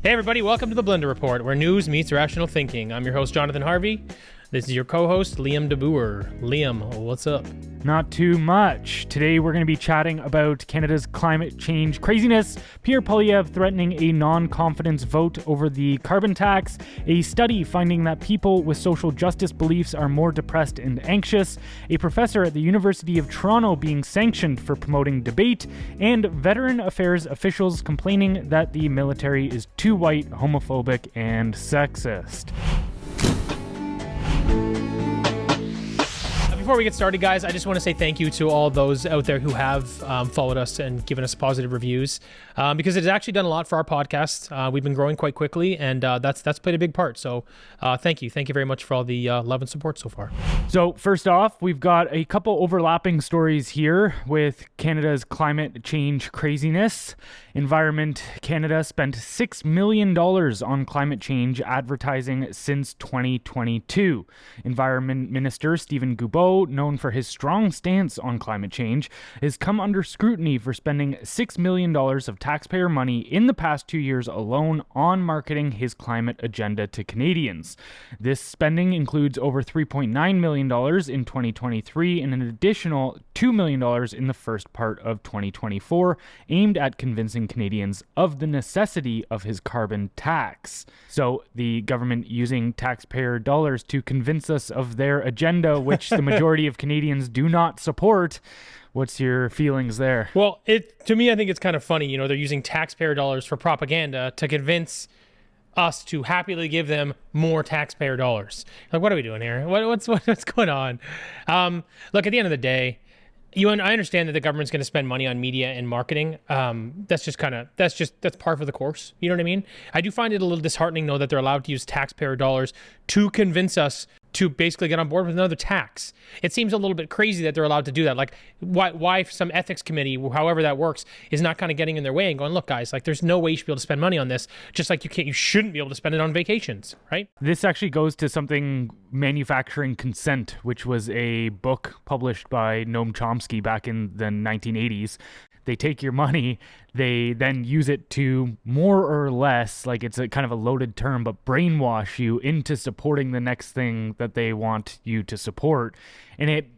Hey everybody, welcome to the Blendr Report, where news meets rational thinking. I'm your host, Jonathan Harvey. This is your co-host, Liam DeBoer. Liam, what's up? Not too much. Today we're going to be chatting about Canada's climate change craziness, Pierre threatening a non-confidence vote over the carbon tax, a study finding that people with social justice beliefs are more depressed and anxious, a professor at the University of Toronto being sanctioned for promoting debate, and veteran affairs officials complaining that the military is too white, homophobic, and sexist. Before we get started, guys, I just want to say thank you to all those out there who have followed us and given us positive reviews, because it has actually done a lot for our podcast. We've been growing quite quickly, and that's played a big part. So thank you very much for all the love and support so far. So first off, we've got a couple overlapping stories here with Canada's climate change craziness. Environment Canada spent $6 million on climate change advertising since 2022. Environment Minister Stephen Guilbeault, known for his strong stance on climate change, has come under scrutiny for spending $6 million of taxpayer money in the past 2 years alone on marketing his climate agenda to Canadians. This spending includes over $3.9 million in 2023 and an additional $2 million in the first part of 2024, aimed at convincing Canadians of the necessity of his carbon tax. So the government using taxpayer dollars to convince us of their agenda, which the majority of Canadians do not support. What's your feelings there? Well, to me, I think it's kind of funny. You know, they're using taxpayer dollars for propaganda to convince us to happily give them more taxpayer dollars. Like, what are we doing here? What's going on? Look, at the end of the day, I understand that the government's going to spend money on media and marketing. That's par for the course. You know what I mean? I do find it a little disheartening, though, that they're allowed to use taxpayer dollars to convince us to basically get on board with another tax. It seems a little bit crazy that they're allowed to do that. Like, why some ethics committee, however that works, is not kind of getting in their way and going, look, guys, like, there's no way you should be able to spend money on this. Just like you shouldn't be able to spend it on vacations, right? This actually goes to something, Manufacturing Consent, which was a book published by Noam Chomsky back in the 1980s. They take your money, they then use it to more or less, like it's a kind of a loaded term, but brainwash you into supporting the next thing that they want you to support. And it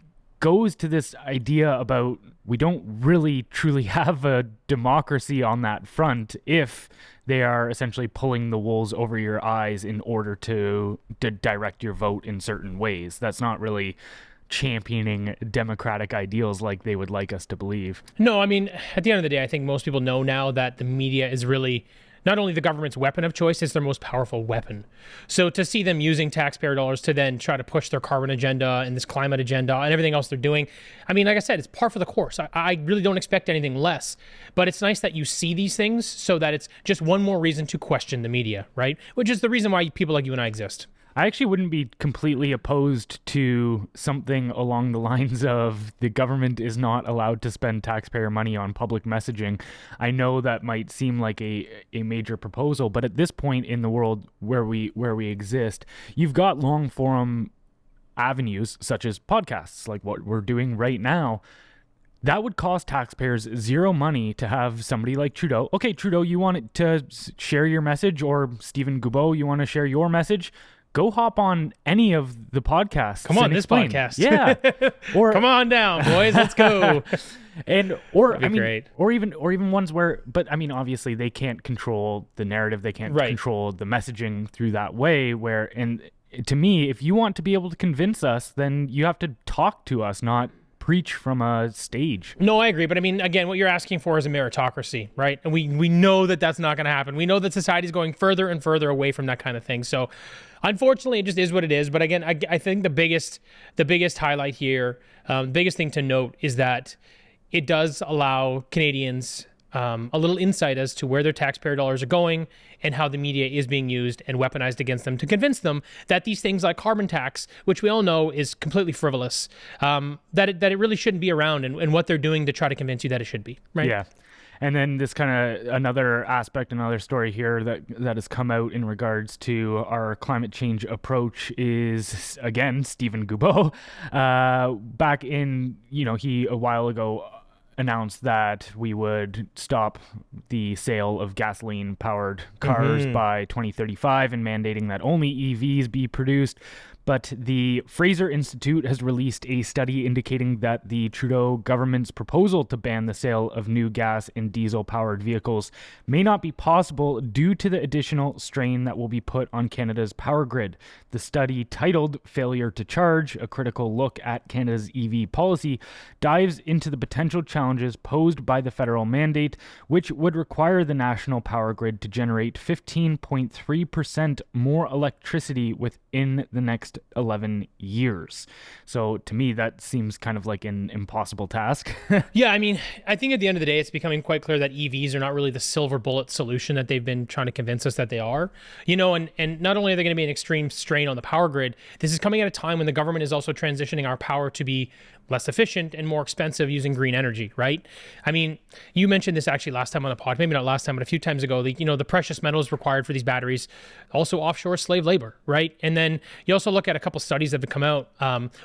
goes to this idea about we don't really truly have a democracy on that front if they are essentially pulling the wolves over your eyes in order to direct your vote in certain ways. That's not really championing democratic ideals like they would like us to believe. No, I mean, at the end of the day, I think most people know now that the media is really not only the government's weapon of choice, it's their most powerful weapon. So to see them using taxpayer dollars to then try to push their carbon agenda and this climate agenda and everything else they're doing, I mean, like I said, it's par for the course. I really don't expect anything less. But it's nice that you see these things so that it's just one more reason to question the media, right? Which is the reason why people like you and I exist. I actually wouldn't be completely opposed to something along the lines of the government is not allowed to spend taxpayer money on public messaging. I know that might seem like a major proposal, but at this point in the world where we exist, you've got long form avenues such as podcasts, like what we're doing right now. That would cost taxpayers zero money to have somebody like Trudeau. Okay, Trudeau, you want to share your message, or Stephen Guilbeault, you want to share your message? Go hop on any of the podcasts. Come on, this podcast. Yeah. Or come on down, boys. Let's go. Great. or even ones where, but I mean, obviously they can't control the narrative. They can't control the messaging through that way and to me, if you want to be able to convince us, then you have to talk to us, not preach from a stage. No, I agree. But I mean, again, what you're asking for is a meritocracy, right? And we know that that's not going to happen. We know that society is going further and further away from that kind of thing. So unfortunately, it just is what it is. But again, I think the biggest highlight here, biggest thing to note is that it does allow Canadians a little insight as to where their taxpayer dollars are going and how the media is being used and weaponized against them to convince them that these things like carbon tax, which we all know is completely frivolous, that it really shouldn't be around, and what they're doing to try to convince you that it should be, right? Yeah. And then this kind of another aspect, another story here that has come out in regards to our climate change approach is, again, Stephen Guilbeault. Back in, he a while ago announced that we would stop the sale of gasoline-powered cars by 2035 and mandating that only EVs be produced. But the Fraser Institute has released a study indicating that the Trudeau government's proposal to ban the sale of new gas and diesel-powered vehicles may not be possible due to the additional strain that will be put on Canada's power grid. The study, titled Failure to Charge, a critical look at Canada's EV policy, dives into the potential challenges posed by the federal mandate, which would require the national power grid to generate 15.3% more electricity within the next 11 years. So to me, that seems kind of like an impossible task. Yeah, I mean, I think at the end of the day, it's becoming quite clear that EVs are not really the silver bullet solution that they've been trying to convince us that they are. And not only are they going to be an extreme strain on the power grid, this is coming at a time when the government is also transitioning our power to be less efficient and more expensive using green energy, right? I mean, you mentioned this actually last time on the pod, maybe not last time, but a few times ago, the precious metals required for these batteries, also offshore slave labor, right? And then you also look at a couple studies that have come out,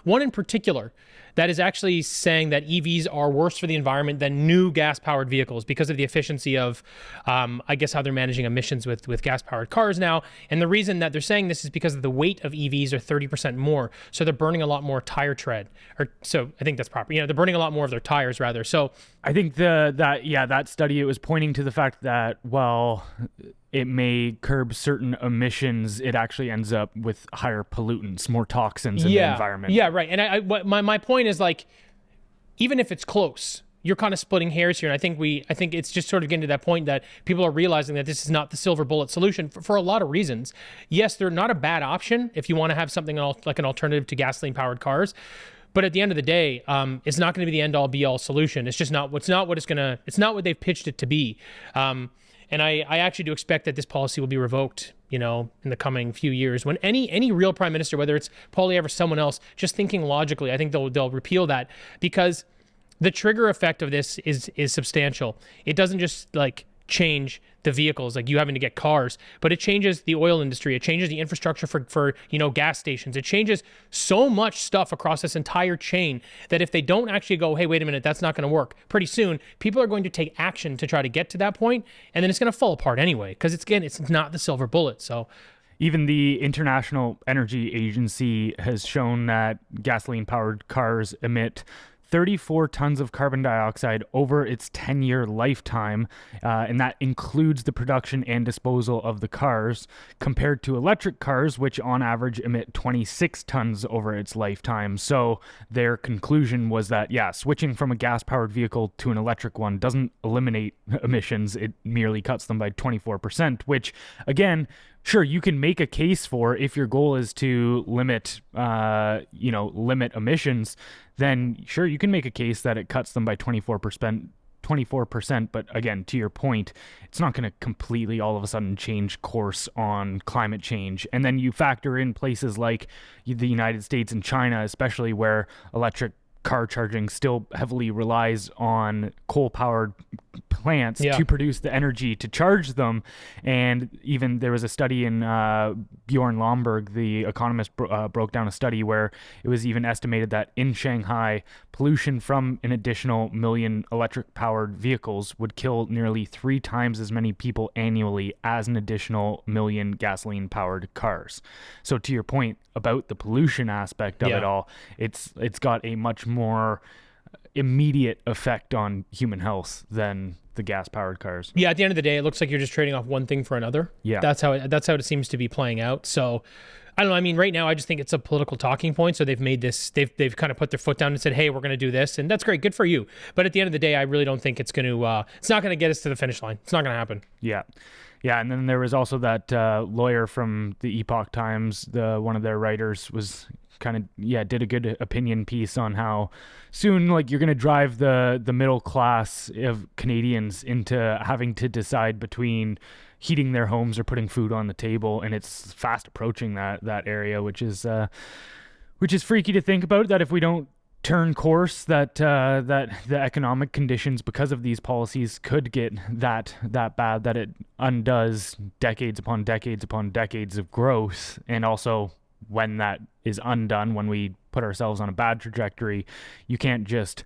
one in particular that is actually saying that EVs are worse for the environment than new gas-powered vehicles because of the efficiency of, I guess, how they're managing emissions with gas-powered cars now. And the reason that they're saying this is because of the weight of EVs are 30% more, so they're burning a lot more tire tread. So I think that's proper. They're burning a lot more of their tires, rather. So I think that study, it was pointing to the fact that while it may curb certain emissions, it actually ends up with higher pollutants, more toxins in the environment. Yeah, right. And my point is, like, even if it's close, you're kind of splitting hairs here. And I think it's just sort of getting to that point that people are realizing that this is not the silver bullet solution for a lot of reasons. Yes, they're not a bad option if you want to have something like an alternative to gasoline powered cars. But at the end of the day, it's not going to be the end all be all solution. It's just not. It's not what they've pitched it to be. And I actually do expect that this policy will be revoked, in the coming few years. When any real prime minister, whether it's Poilievre or someone else, just thinking logically, I think they'll repeal that, because the trigger effect of this is substantial. It doesn't just change the vehicles, like you having to get cars, but it changes the oil industry. It changes the infrastructure for gas stations. It changes so much stuff across this entire chain that if they don't actually go, hey, wait a minute, that's not going to work, pretty soon people are going to take action to try to get to that point, and then it's going to fall apart anyway, because it's not the silver bullet. So even the International Energy Agency has shown that gasoline-powered cars emit 34 tons of carbon dioxide over its 10-year lifetime, and that includes the production and disposal of the cars, compared to electric cars, which on average emit 26 tons over its lifetime. So their conclusion was that, switching from a gas-powered vehicle to an electric one doesn't eliminate emissions, it merely cuts them by 24%, which, again, sure, you can make a case for, if your goal is to limit emissions, then sure, you can make a case that it cuts them by 24%. But again, to your point, it's not going to completely all of a sudden change course on climate change. And then you factor in places like the United States and China, especially, where electric car charging still heavily relies on coal-powered plants to produce the energy to charge them. And even there was a study in Bjorn Lomborg, the economist, broke down a study where it was even estimated that in Shanghai, pollution from an additional million electric-powered vehicles would kill nearly 3 times as many people annually as an additional million gasoline-powered cars. So to your point about the pollution aspect of it all, it's got a much more immediate effect on human health than the gas-powered cars. Yeah, at the end of the day, it looks like you're just trading off one thing for another. Yeah, that's how it seems to be playing out. So I don't know. I mean, right now, I just think it's a political talking point. So they've made this. They've kind of put their foot down and said, "Hey, we're going to do this," and that's great. Good for you. But at the end of the day, I really don't think it's going to. It's not going to get us to the finish line. It's not going to happen. Yeah. And then there was also that lawyer from the Epoch Times. One of their writers was kind of did a good opinion piece on how soon you're going to drive the middle class of Canadians into having to decide between heating their homes or putting food on the table, and it's fast approaching that area, which is freaky to think about, that if we don't turn course, that the economic conditions because of these policies could get that bad that it undoes decades upon decades upon decades of growth. And also, when that is undone, when we put ourselves on a bad trajectory, you can't just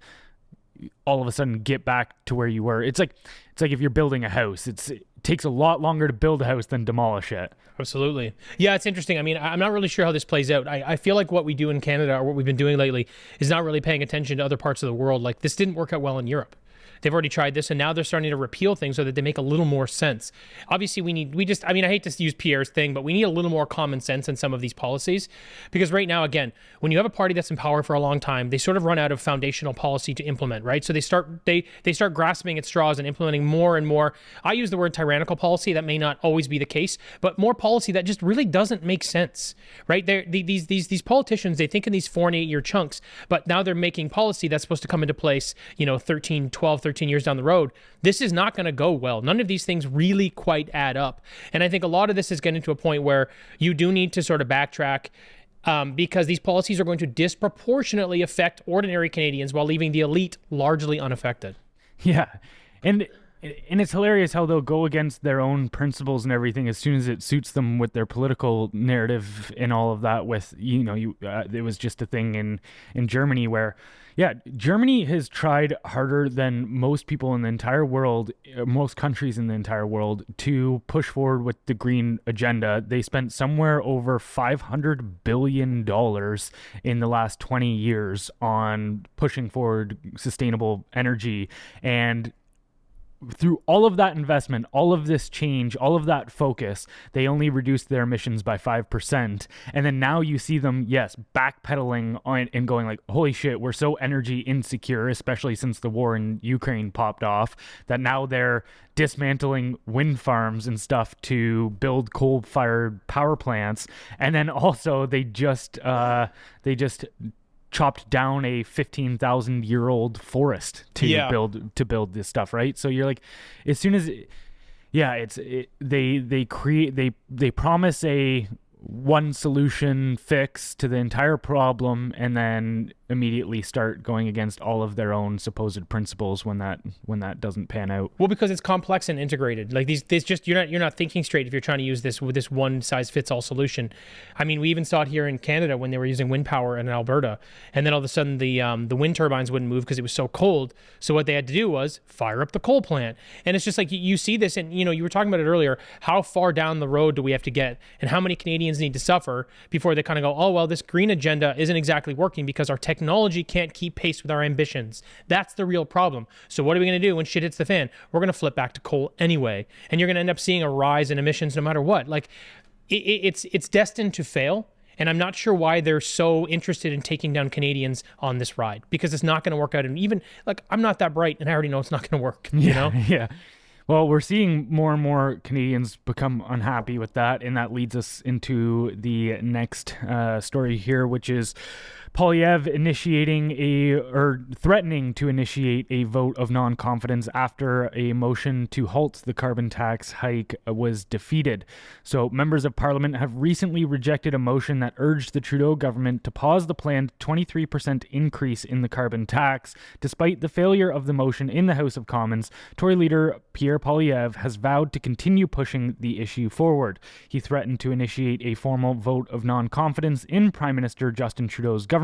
all of a sudden get back to where you were. It's like if you're building a house, it takes a lot longer to build a house than demolish it. Absolutely. Yeah, it's interesting. I mean, I'm not really sure how this plays out. I feel like what we do in Canada, or what we've been doing lately, is not really paying attention to other parts of the world. Like, this didn't work out well in Europe. They've already tried this, and now they're starting to repeal things so that they make a little more sense. Obviously, I hate to use Pierre's thing, but we need a little more common sense in some of these policies. Because right now, again, when you have a party that's in power for a long time, they sort of run out of foundational policy to implement, right? So they start grasping at straws and implementing more and more. I use the word tyrannical policy. That may not always be the case, but more policy that just really doesn't make sense, right? These politicians, they think in these 4 and 8 year chunks, but now they're making policy that's supposed to come into place, 13 years down the road. This is not going to go well. None of these things really quite add up. And I think a lot of this is getting to a point where you do need to sort of backtrack, because these policies are going to disproportionately affect ordinary Canadians while leaving the elite largely unaffected. Yeah. And it's hilarious how they'll go against their own principles and everything as soon as it suits them with their political narrative and all of that. With, it was just a thing in Germany where, Germany has tried harder than most people in the entire world, most countries in the entire world, to push forward with the green agenda. They spent somewhere over $500 billion in the last 20 years on pushing forward sustainable energy. And through all of that investment, all of this change, all of that focus, they only reduced their emissions by 5%. And then now you see them, backpedaling on and going like, holy shit, we're so energy insecure, especially since the war in Ukraine popped off, that now they're dismantling wind farms and stuff to build coal-fired power plants. And then also they just chopped down a 15,000-year-old forest to build this stuff, right? So you're like, as soon as they promise a one solution fix to the entire problem, and then immediately start going against all of their own supposed principles when that doesn't pan out. Well, because it's complex and integrated. Like you're not thinking straight if you're trying to use this with this one size fits all solution. I mean, we even saw it here in Canada when they were using wind power in Alberta, and then all of a sudden the wind turbines wouldn't move because it was so cold. So what they had to do was fire up the coal plant. And it's just like you see this, and you were talking about it earlier. How far down the road do we have to get, and how many Canadians need to suffer before they kind of go, oh well, this green agenda isn't exactly working because our technology can't keep pace with our ambitions. That's the real problem. So what are we going to do when shit hits the fan? We're going to flip back to coal anyway, and you're going to end up seeing a rise in emissions no matter what. Like it's destined to fail, and I'm not sure why they're so interested in taking down Canadians on this ride, because it's not going to work out. And even like, I'm not that bright, and I already know it's not going to work. Yeah. Well, we're seeing more and more Canadians become unhappy with that, and that leads us into the next story here, which is Polyev threatening to initiate a vote of non-confidence after a motion to halt the carbon tax hike was defeated. So members of parliament have recently rejected a motion that urged the Trudeau government to pause the planned 23% increase in the carbon tax. Despite the failure of the motion in the House of Commons, Tory leader Pierre Polyev has vowed to continue pushing the issue forward. He threatened to initiate a formal vote of non-confidence in Prime Minister Justin Trudeau's government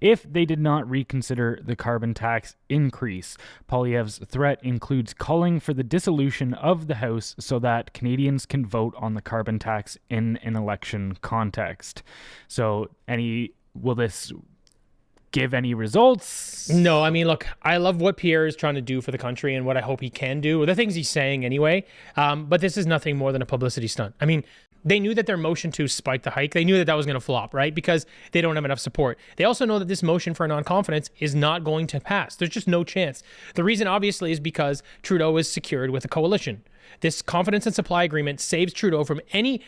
if they did not reconsider the carbon tax increase. Polyev's threat includes calling for the dissolution of the House so that Canadians can vote on the carbon tax in an election context. So, will this give any results? No, I mean, look, I love what Pierre is trying to do for the country and what I hope he can do, or the things he's saying anyway. But this is nothing more than a publicity stunt. I mean, they knew that their motion to spike the hike, they knew that was going to flop, right? Because they don't have enough support. They also know that this motion for non-confidence is not going to pass. There's just no chance. The reason, obviously, is because Trudeau is secured with a coalition. This confidence and supply agreement saves Trudeau from anything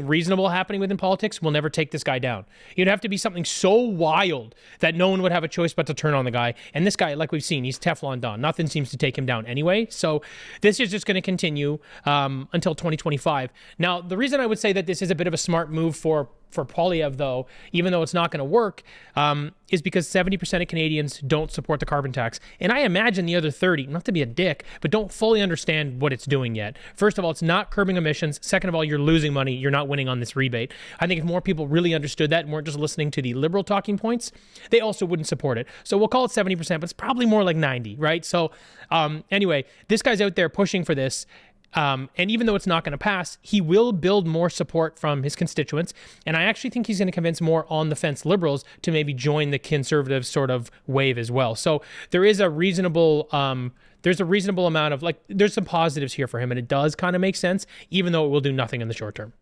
reasonable happening within politics will never take this guy down. You'd have to be something so wild that no one would have a choice but to turn on the guy. And this guy, like we've seen, he's Teflon Don. Nothing seems to take him down anyway. So this is just going to continue until 2025. Now, the reason I would say that this is a bit of a smart move for for Poilievre, though, even though it's not going to work, is because 70% of Canadians don't support the carbon tax. And I imagine the other 30, not to be a dick, but don't fully understand what it's doing yet. First of all, it's not curbing emissions. Second of all, you're losing money. You're not winning on this rebate. I think if more people really understood that and weren't just listening to the Liberal talking points, they also wouldn't support it. So we'll call it 70%, but it's probably more like 90, right? So anyway, this guy's out there pushing for this. And even though it's not going to pass, he will build more support from his constituents. And I actually think he's going to convince more on-the-fence Liberals to maybe join the Conservative sort of wave as well. So there is a reasonable amount of, like, there's some positives here for him, and it does kind of make sense, even though it will do nothing in the short term.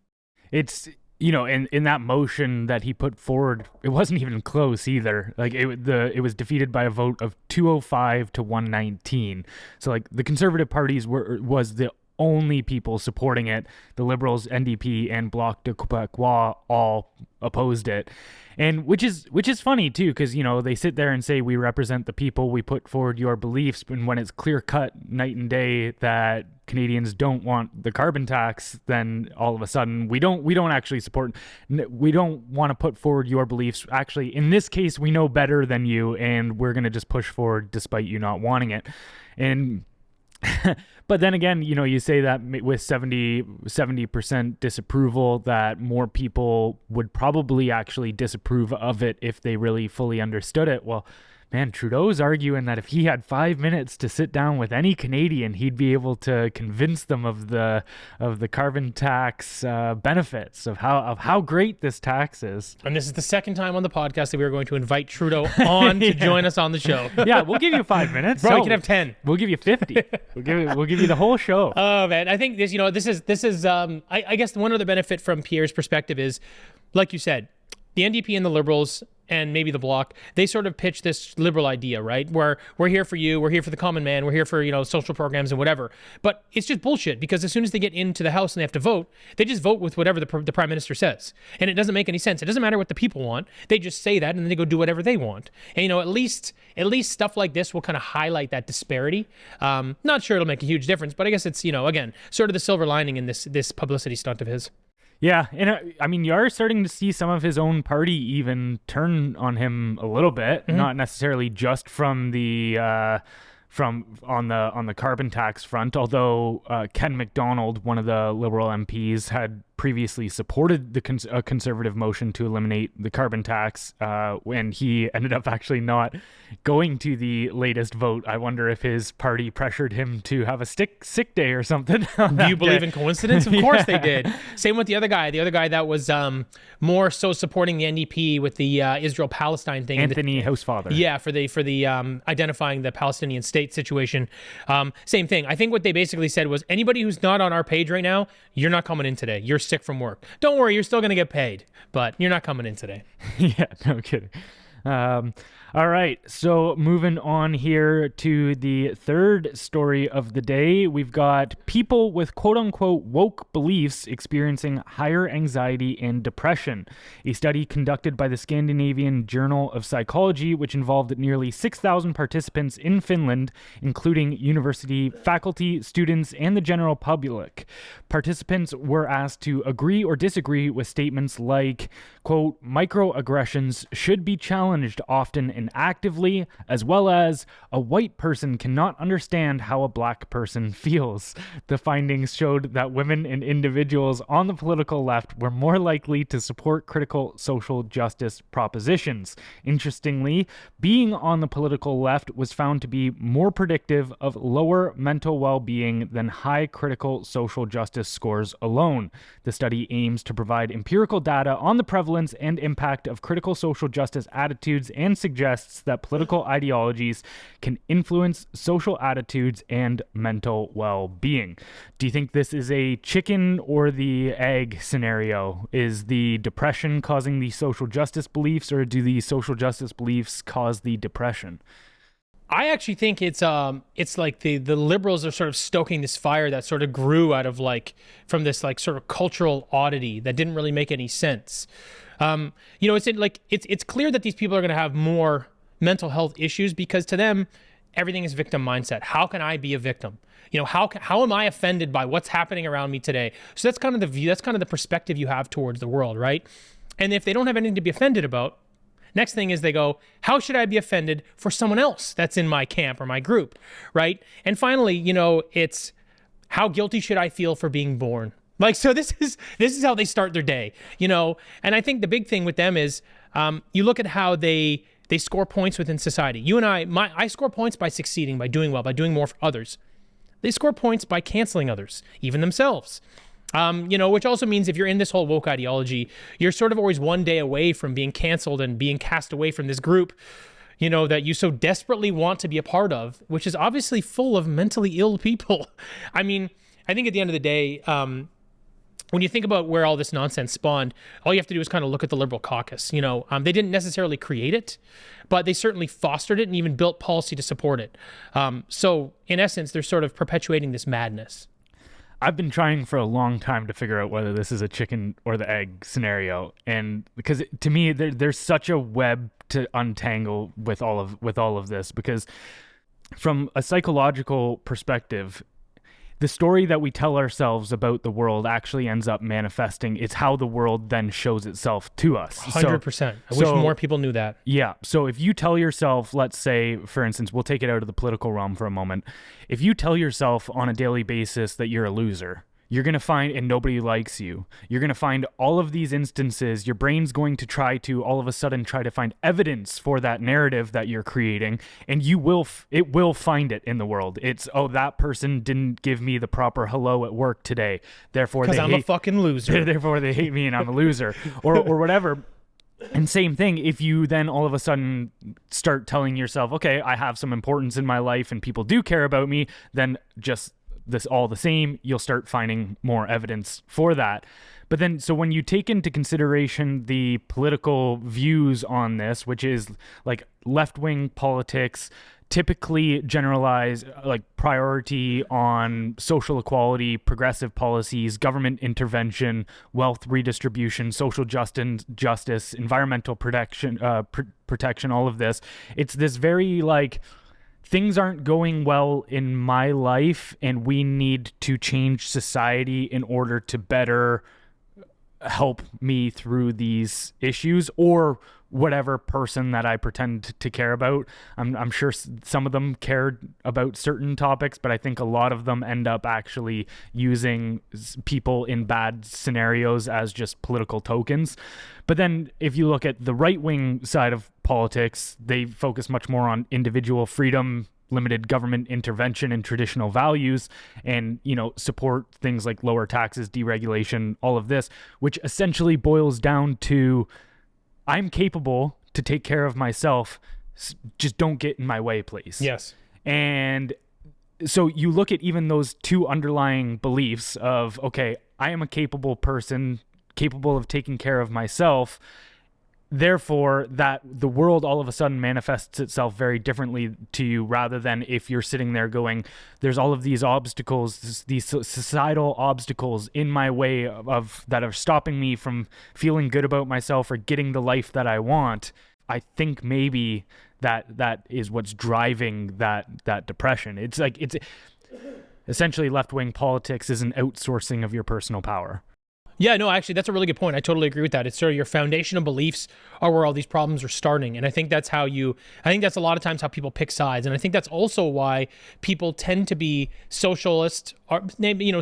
It's, in that motion that he put forward, it wasn't even close either. Like it was defeated by a vote of 205 to 119. So like the Conservative parties was the only people supporting it. The Liberals, NDP, and Bloc de Québécois all opposed it. And which is funny too, because they sit there and say we represent the people, we put forward your beliefs, and when it's clear cut night and day that Canadians don't want the carbon tax, then all of a sudden we don't actually support, we don't want to put forward your beliefs. Actually, in this case, we know better than you, and we're going to just push forward despite you not wanting it. And but then again, you say that with 70% disapproval, that more people would probably actually disapprove of it if they really fully understood it. Well, man, Trudeau's arguing that if he had 5 minutes to sit down with any Canadian, he'd be able to convince them of the carbon tax benefits, of how great this tax is. And this is the second time on the podcast that we are going to invite Trudeau on to join us on the show. Yeah, we'll give you 5 minutes. Bro, you can have 10. We'll give you 50. We'll give you the whole show. Oh man, I think this is I guess one other benefit from Pierre's perspective is, like you said, the NDP and the Liberals and maybe the Bloc, they sort of pitch this Liberal idea, right? Where we're here for you, we're here for the common man, we're here for, social programs and whatever. But it's just bullshit, because as soon as they get into the House and they have to vote, they just vote with whatever the Prime Minister says. And it doesn't make any sense. It doesn't matter what the people want. They just say that and then they go do whatever they want. And, at least stuff like this will kind of highlight that disparity. Not sure it'll make a huge difference, but I guess it's, again, sort of the silver lining in this publicity stunt of his. Yeah, and I mean, you are starting to see some of his own party even turn on him a little bit, not necessarily just from the on the carbon tax front. Although Ken MacDonald, one of the Liberal MPs, had previously supported a Conservative motion to eliminate the carbon tax, when he ended up actually not going to the latest vote. I wonder if his party pressured him to have a sick day or something. Do you believe in coincidence? Of course they did. Same with the other guy. The other guy that was more so supporting the NDP with the Israel-Palestine thing. Anthony Housefather. Yeah, for the identifying the Palestinian state situation. Same thing. I think what they basically said was, anybody who's not on our page right now, you're not coming in today. You're sick from work. Don't worry, you're still going to get paid, but you're not coming in today. Yeah, no kidding. All right, so moving on here to the third story of the day, we've got people with quote-unquote woke beliefs experiencing higher anxiety and depression. A study conducted by the Scandinavian Journal of Psychology, which involved nearly 6,000 participants in Finland, including university faculty, students, and the general public. Participants were asked to agree or disagree with statements like, quote, microaggressions should be challenged often and actively, as well as a white person cannot understand how a black person feels. The findings showed that women and individuals on the political left were more likely to support critical social justice propositions. Interestingly, being on the political left was found to be more predictive of lower mental well-being than high critical social justice scores alone. The study aims to provide empirical data on the prevalence and impact of critical social justice attitudes and suggests that political ideologies can influence social attitudes and mental well-being. Do you think this is a chicken or the egg scenario? Is the depression causing the social justice beliefs, or do the social justice beliefs cause the depression? I actually think it's like the Liberals are sort of stoking this fire that sort of grew out of from this sort of cultural oddity that didn't really make any sense. It's clear that these people are going to have more mental health issues, because to them, everything is victim mindset. How can I be a victim? How am I offended by what's happening around me today? So that's kind of the view, that's kind of the perspective you have towards the world, right? And if they don't have anything to be offended about, next thing is they go, how should I be offended for someone else that's in my camp or my group, right? And finally, it's how guilty should I feel for being born? Like, so this is how they start their day, And I think the big thing with them is you look at how they score points within society. You and I score points by succeeding, by doing well, by doing more for others. They score points by canceling others, even themselves. Which also means if you're in this whole woke ideology, you're sort of always one day away from being canceled and being cast away from this group, that you so desperately want to be a part of, which is obviously full of mentally ill people. I mean, I think at the end of the day, when you think about where all this nonsense spawned, all you have to do is kind of look at the Liberal caucus. They didn't necessarily create it, but they certainly fostered it and even built policy to support it. So in essence, they're sort of perpetuating this madness. I've been trying for a long time to figure out whether this is a chicken or the egg scenario, and because to me there's such a web to untangle with all of this, because from a psychological perspective, the story that we tell ourselves about the world actually ends up manifesting. It's how the world then shows itself to us. 100%. I wish more people knew that. Yeah. So if you tell yourself, let's say, for instance, we'll take it out of the political realm for a moment. If you tell yourself on a daily basis that you're a loser, you're going to find, and nobody likes you, you're going to find all of these instances, your brain's going to try to all of a sudden try to find evidence for that narrative that you're creating, and it will find it in the world. It's, oh, that person didn't give me the proper hello at work today, therefore because I'm a fucking loser. Therefore they hate me and I'm a loser, or whatever. And same thing, if you then all of a sudden start telling yourself, okay, I have some importance in my life and people do care about me, then just this all the same, you'll start finding more evidence for that. But then, so when you take into consideration the political views on this, which is like left-wing politics, typically generalize like priority on social equality, progressive policies, government intervention, wealth redistribution, social justice, environmental protection, all of this. It's this very like, things aren't going well in my life and we need to change society in order to better help me through these issues, or whatever person that I pretend to care about. I'm sure some of them cared about certain topics, but I think a lot of them end up actually using people in bad scenarios as just political tokens. But then if you look at the right-wing side of politics, they focus much more on individual freedom, limited government intervention and traditional values, and support things like lower taxes, deregulation, all of this, which essentially boils down to, I'm capable to take care of myself, just don't get in my way, please. Yes. And so you look at even those two underlying beliefs of, okay, I am a capable person, capable of taking care of myself, therefore that the world all of a sudden manifests itself very differently to you, rather than if you're sitting there going, there's all of these obstacles, these societal obstacles in my way of that are stopping me from feeling good about myself or getting the life that I want. I think maybe that is what's driving that depression. It's like, it's essentially left-wing politics is an outsourcing of your personal power. Yeah, no, actually, that's a really good point. I totally agree with that. It's sort of your foundational beliefs are where all these problems are starting. And I think that's I think that's a lot of times how people pick sides. And I think that's also why people tend to be socialist, or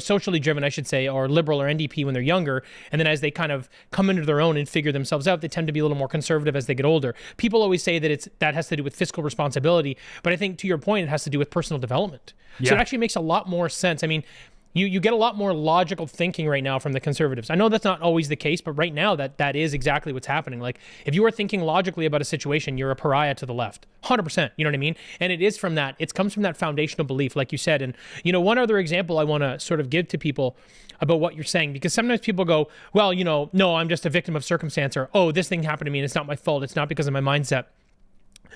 socially driven, I should say, or liberal or NDP when they're younger. And then as they kind of come into their own and figure themselves out, they tend to be a little more conservative as they get older. People always say that that has to do with fiscal responsibility. But I think to your point, it has to do with personal development. Yeah. So it actually makes a lot more sense. I mean, you get a lot more logical thinking right now from the conservatives. I know that's not always the case, but right now that is exactly what's happening. Like, if you are thinking logically about a situation, you're a pariah to the left. 100%, you know what I mean? And it comes from that foundational belief, like you said. And, one other example I want to sort of give to people about what you're saying, because sometimes people go, well, no, I'm just a victim of circumstance, or, oh, this thing happened to me and it's not my fault. It's not because of my mindset.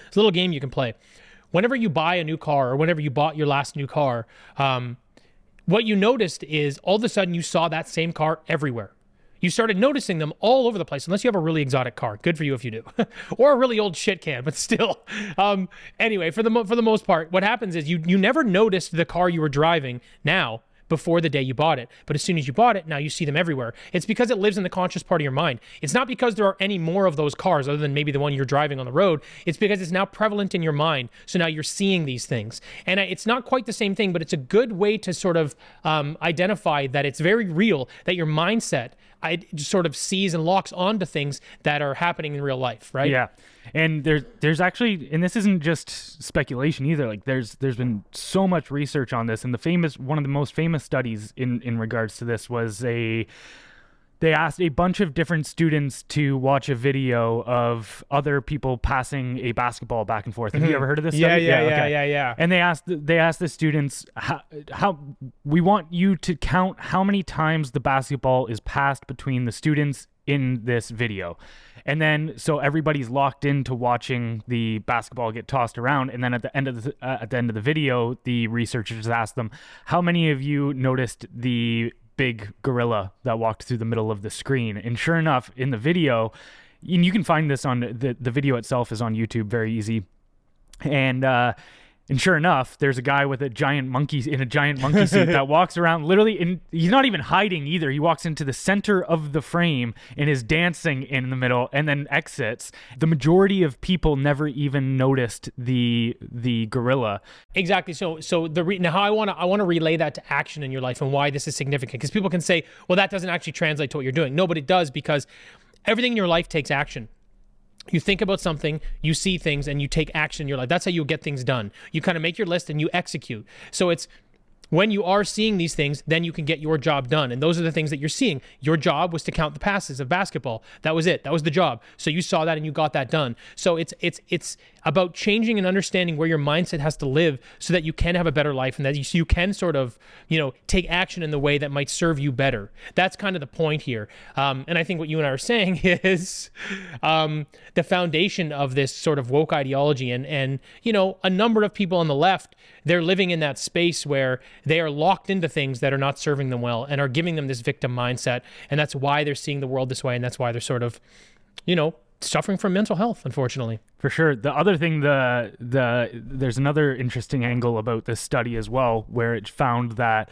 It's a little game you can play. Whenever you buy a new car, or whenever you bought your last new car, what you noticed is all of a sudden you saw that same car everywhere. You started noticing them all over the place, unless you have a really exotic car. Good for you if you do. Or a really old shit can, but still. Anyway, for the most part, what happens is you never noticed the car you were driving now, before the day you bought it. But as soon as you bought it, now you see them everywhere. It's because it lives in the conscious part of your mind. It's not because there are any more of those cars other than maybe the one you're driving on the road. It's because it's now prevalent in your mind. So now you're seeing these things. And it's not quite the same thing, but it's a good way to sort of identify that it's very real, that your mindset sort of sees and locks onto things that are happening in real life, right? Yeah. And there's actually, and this isn't just speculation either, like there's been so much research on this, and one of the most famous studies in regards to this was they asked a bunch of different students to watch a video of other people passing a basketball back and forth. Have you ever heard of this study? Yeah. And they asked the students how we want you to count how many times the basketball is passed between the students in this video. And then so everybody's locked into watching the basketball get tossed around, and then at the end of the video, the researchers asked them, how many of you noticed the big gorilla that walked through the middle of the screen? And sure enough, in the video, and you can find this on the video itself is on YouTube, very easy. And sure enough, there's a guy with a giant monkey suit that walks around literally, and he's not even hiding either. He walks into the center of the frame and is dancing in the middle and then exits. The majority of people never even noticed the gorilla. Exactly. So now how I want to relay that to action in your life and why this is significant, because people can say, well, that doesn't actually translate to what you're doing. No, but it does, because everything in your life takes action. You think about something, you see things, and you take action in your life. That's how you get things done. You kind of make your list and you execute. So it's when you are seeing these things, then you can get your job done. And those are the things that you're seeing. Your job was to count the passes of basketball. That was it. That was the job. So you saw that and you got that done. So it's about changing and understanding where your mindset has to live so that you can have a better life and that you can sort of, take action in the way that might serve you better. That's kind of the point here. And I think what you and I are saying is the foundation of this sort of woke ideology. And a number of people on the left, they're living in that space where they are locked into things that are not serving them well and are giving them this victim mindset. And that's why they're seeing the world this way. And that's why they're sort of, suffering from mental health, unfortunately. For sure. The other thing, there's another interesting angle about this study as well, where it found that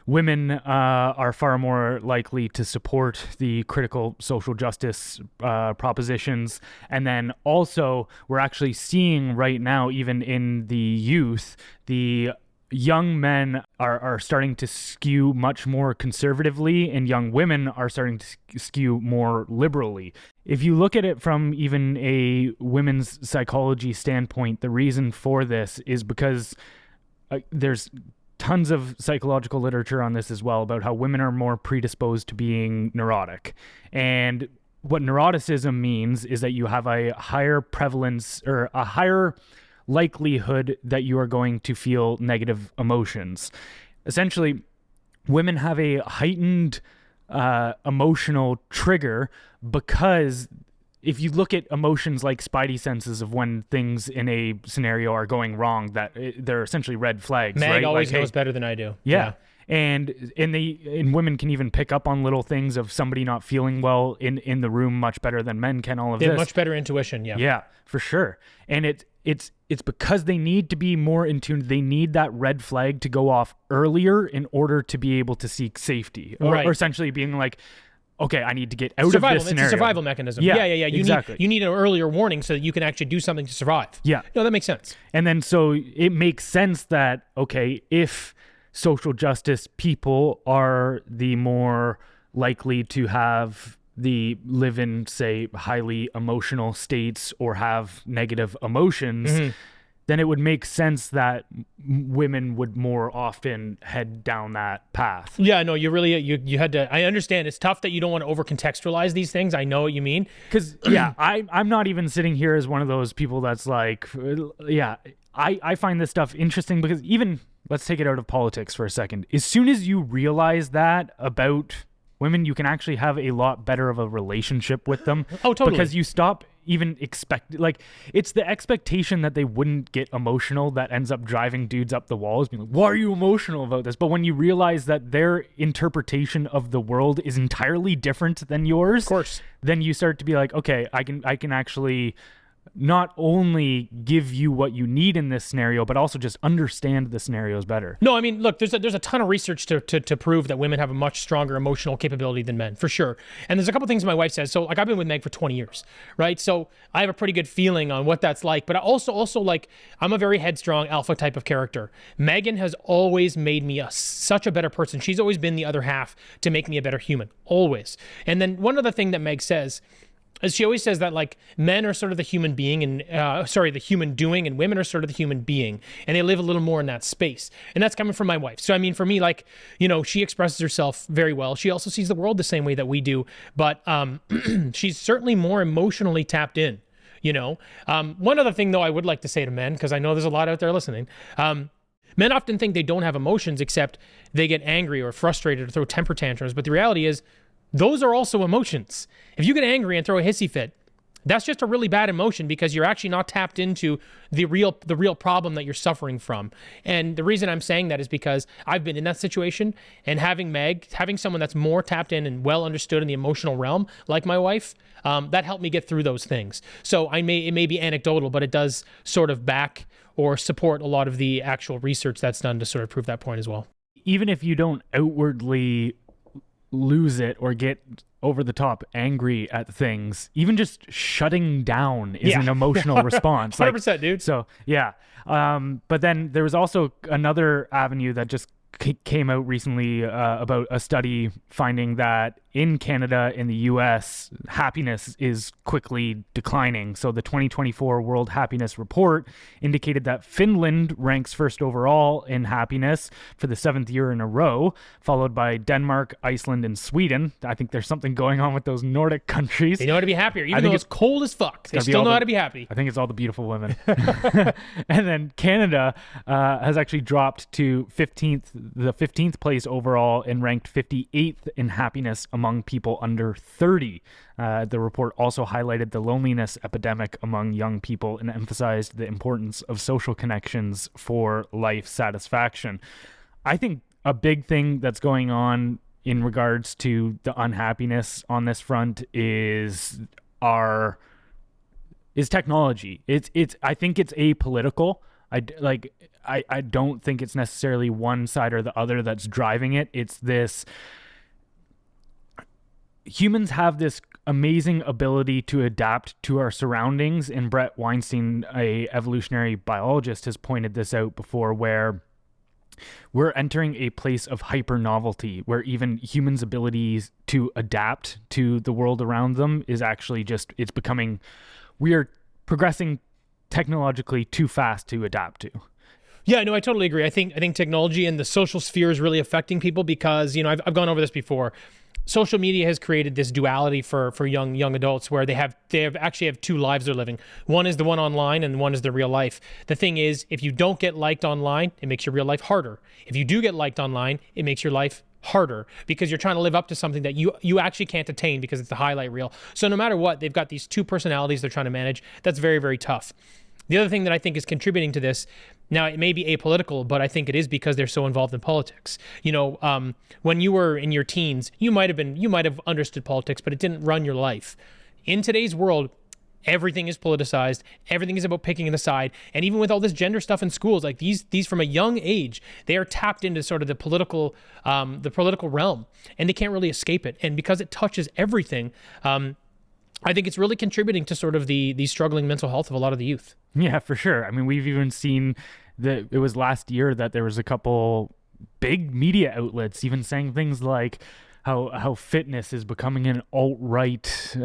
women are far more likely to support the critical social justice propositions. And then also, we're actually seeing right now, even in the youth, the young men are starting to skew much more conservatively, and young women are starting to skew more liberally. If you look at it from even a women's psychology standpoint, the reason for this is because there's tons of psychological literature on this as well about how women are more predisposed to being neurotic. And what neuroticism means is that you have a higher prevalence or a higher likelihood that you are going to feel negative emotions. Essentially, women have a heightened emotional trigger because if you look at emotions like spidey senses of when things in a scenario are going wrong, that they're essentially red flags. Meg right? always knows better than I do. Yeah. And women can even pick up on little things of somebody not feeling well in the room much better than men can. All of They have this. much better intuition. Yeah. Yeah, for sure. And it's because they need to be more in tune. They need that red flag to go off earlier in order to be able to seek safety, or essentially being like, okay, I need to get out of this scenario. It's a survival mechanism. Yeah. You need an earlier warning so that you can actually do something to survive. Yeah. No, that makes sense. And then so it makes sense that, okay, if social justice people are the more likely to live in, say, highly emotional states or have negative emotions, then it would make sense that women would more often head down that path. Yeah, no, you really, you had to, I understand it's tough that you don't want to over contextualize these things. I know what you mean. Because, I'm not even sitting here as one of those people that's like, I find this stuff interesting because even, let's take it out of politics for a second. As soon as you realize that about women, you can actually have a lot better of a relationship with them. Oh, totally. Because you stop even it's the expectation that they wouldn't get emotional that ends up driving dudes up the walls, being like, why are you emotional about this? But when you realize that their interpretation of the world is entirely different than yours, of course, then you start to be like, okay, I can actually not only give you what you need in this scenario, but also just understand the scenarios better. No, I mean, look, there's a ton of research to prove that women have a much stronger emotional capability than men, for sure. And there's a couple things my wife says. So, like, I've been with Meg for 20 years, right? So I have a pretty good feeling on what that's like. But I also like, I'm a very headstrong alpha type of character. Megan has always made me such a better person. She's always been the other half to make me a better human, always. And then one other thing that Meg says, as she always says, that like men are sort of the human being and the human doing, and women are sort of the human being, and they live a little more in that space. And that's coming from my wife. So I mean, for me, like, you know, she expresses herself very well. She also sees the world the same way that we do, but she's certainly more emotionally tapped in. You know, one other thing though, I would like to say to men, because I know there's a lot out there listening. Men often think they don't have emotions, except they get angry or frustrated or throw temper tantrums. But the reality is, those are also emotions. If you get angry and throw a hissy fit, that's just a really bad emotion, because you're actually not tapped into the real problem that you're suffering from. And the reason I'm saying that is because I've been in that situation, and having someone that's more tapped in and well understood in the emotional realm, like my wife, that helped me get through those things. So it may be anecdotal, but it does sort of back or support a lot of the actual research that's done to sort of prove that point as well. Even if you don't outwardly lose it or get over the top angry at things, even just shutting down is an emotional response. 100%, dude. So yeah. But then there was also another avenue that just came out recently about a study finding that in Canada, in the US, happiness is quickly declining. So the 2024 World Happiness Report indicated that Finland ranks first overall in happiness for the 7th year in a row, followed by Denmark, Iceland, and Sweden. I think there's something going on with those Nordic countries. They know how to be happier, even though it's cold as fuck. They still know how to be happy. I think it's all the beautiful women. And then Canada has actually dropped to the 15th place overall, and ranked 58th in happiness among people under 30. The report also highlighted the loneliness epidemic among young people and emphasized the importance of social connections for life satisfaction. I think a big thing that's going on in regards to the unhappiness on this front is technology. I think it's apolitical. I don't think it's necessarily one side or the other that's driving it. It's this, humans have this amazing ability to adapt to our surroundings, and Brett Weinstein, a evolutionary biologist, has pointed this out before, where we're entering a place of hyper novelty, where even humans' abilities to adapt to the world around them is actually we are progressing technologically too fast to adapt to. Yeah, no, I totally agree. I think technology and the social sphere is really affecting people, because, you know, I've gone over this before. Social media has created this duality for young adults, where they actually have two lives they're living. One is the one online, and one is the real life. The thing is, if you don't get liked online, it makes your real life harder. If you do get liked online, it makes your life harder, because you're trying to live up to something that you actually can't attain, because it's the highlight reel. So no matter what, they've got these two personalities they're trying to manage. That's very, very tough. The other thing that I think is contributing to this, now it may be apolitical, but I think it is because they're so involved in politics. You know, when you were in your teens, you might have understood politics, but it didn't run your life. In today's world, everything is politicized. Everything is about picking a side. And even with all this gender stuff in schools, like these from a young age, they are tapped into sort of the political realm, and they can't really escape it. And because it touches everything, I think it's really contributing to sort of the struggling mental health of a lot of the youth. Yeah, for sure. I mean, we've even seen that it was last year that there was a couple big media outlets even saying things like how fitness is becoming an alt-right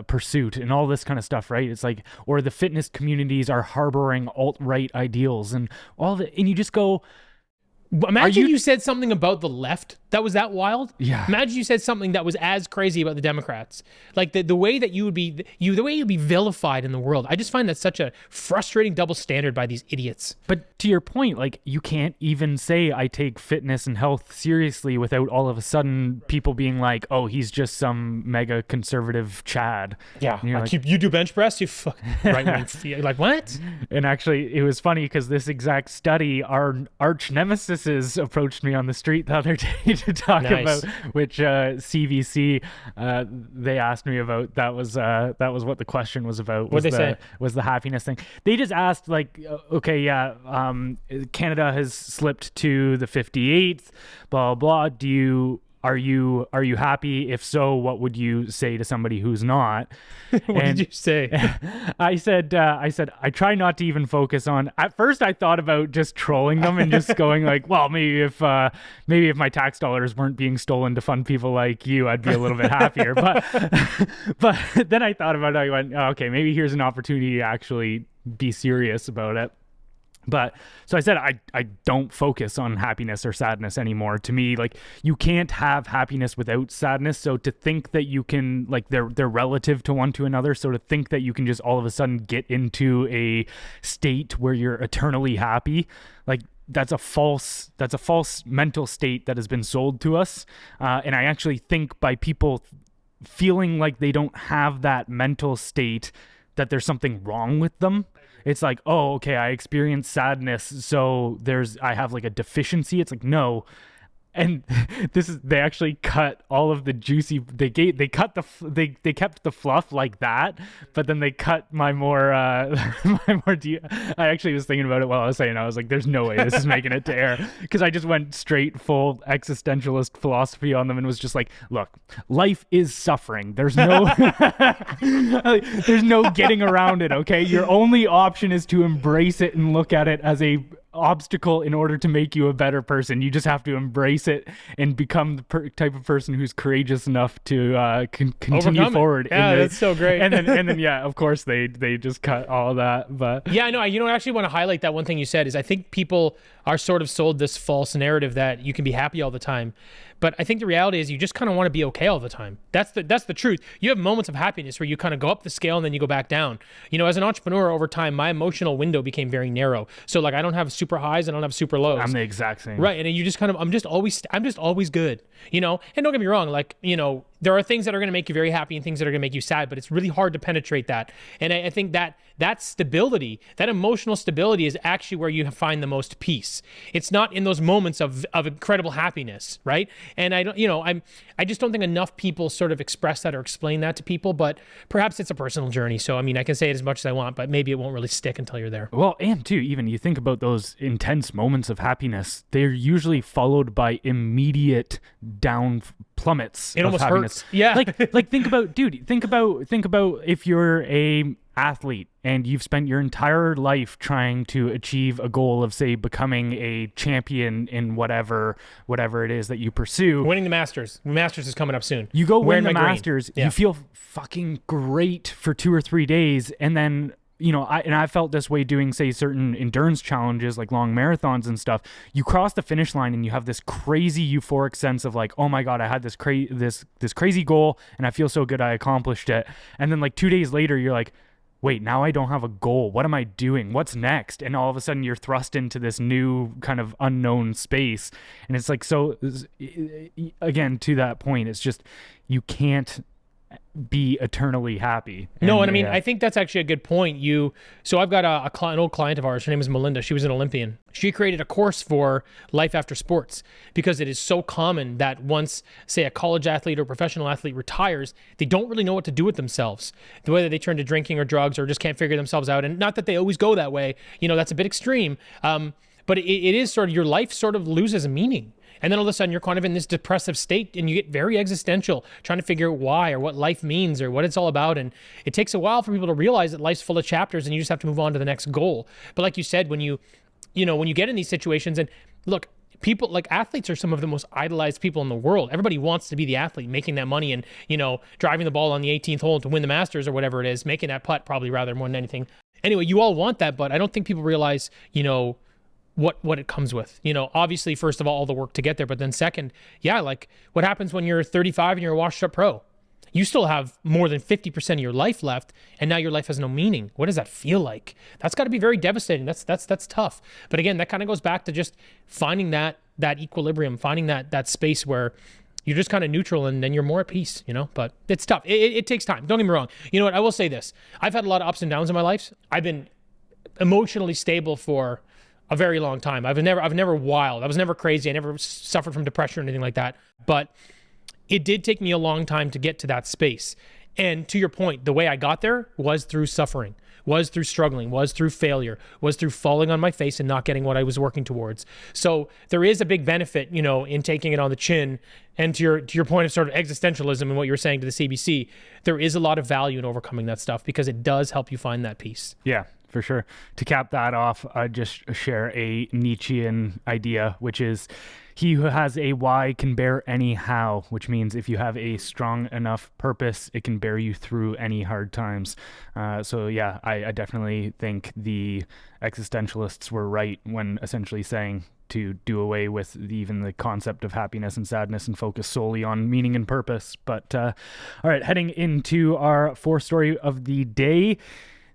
pursuit and all this kind of stuff, right? It's like, or the fitness communities are harboring alt-right ideals and and you just go, imagine you said something about the left that was that wild. Yeah. Imagine you said something that was as crazy about the Democrats. Like the way that you'd be vilified in the world. I just find that such a frustrating double standard by these idiots. But to your point, like, you can't even say I take fitness and health seriously without all of a sudden people being like, oh, he's just some mega conservative Chad. Yeah. Like, you do bench press, you right wing. Like, what? And actually, it was funny because this exact study, our arch nemesis services approached me on the street the other day to talk Nice. about which CVC they asked me about. That was what the question was about. What'd they say? Was the happiness thing. They just asked like, okay, yeah, Canada has slipped to the 58th, blah blah. Are you happy? If so, what would you say to somebody who's not? What did you say? I said I try not to even focus on. At first, I thought about just trolling them and just going like, well, maybe if my tax dollars weren't being stolen to fund people like you, I'd be a little bit happier. But then I thought about it. I went, oh, okay, maybe here's an opportunity to actually be serious about it. But so I said, I don't focus on happiness or sadness anymore. To me, like, you can't have happiness without sadness. So to think that you can, like, they're relative to one to another. So to think that you can just all of a sudden get into a state where you're eternally happy, like, that's a false mental state that has been sold to us. And I actually think by people feeling like they don't have that mental state, that there's something wrong with them. It's like, oh, okay, I experience sadness, so I have like a deficiency. It's like, no. And they actually cut all of the juicy, they kept the fluff like that, but then they cut my more, I actually was thinking about it while I was saying, I was like, there's no way this is making it to air, because I just went straight full existentialist philosophy on them and was just like, look, life is suffering. There's no, there's no getting around it. Okay. Your only option is to embrace it and look at it as a obstacle in order to make you a better person. You just have to embrace it and become the type of person who's courageous enough to continue forward. Yeah, that's so great. And then yeah, of course they just cut all that. But yeah, I know. You know, I actually want to highlight that one thing you said is I think people are sort of sold this false narrative that you can be happy all the time. But I think the reality is you just kind of want to be okay all the time. That's the truth. You have moments of happiness where you kind of go up the scale and then you go back down. You know, as an entrepreneur over time, my emotional window became very narrow. So like I don't have super highs and I don't have super lows. I'm the exact same. Right. And you just kind of, I'm just always good, you know? And don't get me wrong, like, you know, there are things that are going to make you very happy and things that are going to make you sad, but it's really hard to penetrate that. And I think that stability, that emotional stability is actually where you find the most peace. It's not in those moments of incredible happiness, right? And I just don't think enough people sort of express that or explain that to people, but perhaps it's a personal journey. So, I mean, I can say it as much as I want, but maybe it won't really stick until you're there. Well, and too, even you think about those intense moments of happiness, they're usually followed by immediate down plummets It of almost happiness. hurts. Yeah. Like think about if you're a athlete and you've spent your entire life trying to achieve a goal of, say, becoming a champion in whatever it is that you pursue. Winning the Masters. The Masters is coming up soon. You go win the my green. Masters, Yeah. you feel fucking great for 2 or 3 days, and then I felt this way doing, say, certain endurance challenges like long marathons and stuff. You cross the finish line and you have this crazy euphoric sense of like, oh my God, I had this crazy goal and I feel so good I accomplished it. And then like 2 days later, you're like, wait, now I don't have a goal. What am I doing? What's next? And all of a sudden you're thrust into this new kind of unknown space. And it's like, so again, to that point, it's just, you can't be eternally happy. No, and I mean, I think that's actually a good point. So I've got an old client of ours. Her name is Melinda. She was an Olympian. She created a course for life after sports because it is so common that once, say, a college athlete or professional athlete retires, they don't really know what to do with themselves. Whether they turn to drinking or drugs or just can't figure themselves out. And not that they always go that way. You know, that's a bit extreme. But it is sort of, your life sort of loses meaning. And then all of a sudden you're kind of in this depressive state and you get very existential, trying to figure out why or what life means or what it's all about. And it takes a while for people to realize that life's full of chapters and you just have to move on to the next goal. But like you said, when you get in these situations, and look, people like athletes are some of the most idolized people in the world. Everybody wants to be the athlete, making that money and, driving the ball on the 18th hole to win the Masters or whatever it is, making that putt probably rather more than anything. Anyway, you all want that, but I don't think people realize, what it comes with. Obviously, first of all the work to get there, but then second, like what happens when you're 35 and you're a washed up pro? You still have more than 50% of your life left, and now your life has no meaning. What does that feel like? That's got to be very devastating. That's tough. But again, that kind of goes back to just finding that equilibrium, finding that space where you're just kind of neutral and then you're more at peace, but it's tough. It takes time. Don't get me wrong. You know what? I will say this. I've had a lot of ups and downs in my life. I've been emotionally stable for a very long time. I was never wild. I was never crazy. I never suffered from depression or anything like that. But it did take me a long time to get to that space. And to your point, the way I got there was through suffering, was through struggling, was through failure, was through falling on my face and not getting what I was working towards. So there is a big benefit, in taking it on the chin. And to your point of sort of existentialism and what you were saying to the CBC, there is a lot of value in overcoming that stuff because it does help you find that peace. Yeah, for sure. To cap that off, I just share a Nietzschean idea, which is he who has a why can bear any how, which means if you have a strong enough purpose, it can bear you through any hard times. So yeah, I definitely think the existentialists were right when essentially saying to do away with even the concept of happiness and sadness and focus solely on meaning and purpose. But all right, heading into our fourth story of the day.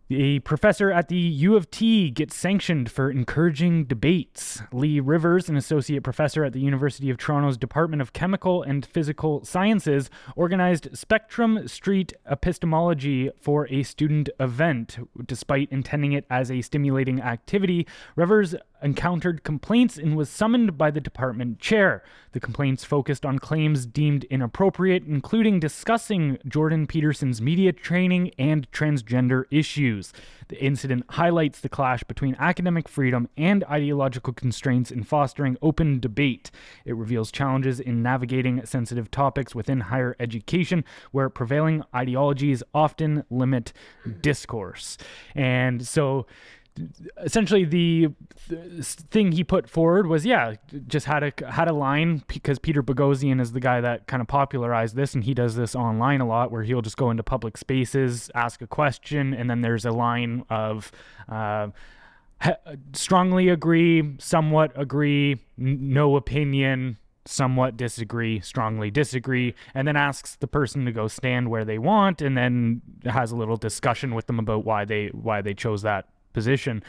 A professor at the U of T gets sanctioned for encouraging debates. Lee Rivers, an associate professor at the University of Toronto's Department of Chemical and Physical Sciences, organized Spectrum Street Epistemology for a student event. Despite intending it as a stimulating activity, Rivers encountered complaints and was summoned by the department chair. The complaints focused on claims deemed inappropriate, including discussing Jordan Peterson's media training and transgender issues. The incident highlights the clash between academic freedom and ideological constraints in fostering open debate. It reveals challenges in navigating sensitive topics within higher education, where prevailing ideologies often limit discourse. And so essentially the thing he put forward was, just had a line, because Peter Boghossian is the guy that kind of popularized this, and he does this online a lot, where he'll just go into public spaces, ask a question, and then there's a line of strongly agree, somewhat agree, no opinion, somewhat disagree, strongly disagree, and then asks the person to go stand where they want, and then has a little discussion with them about why they chose that position.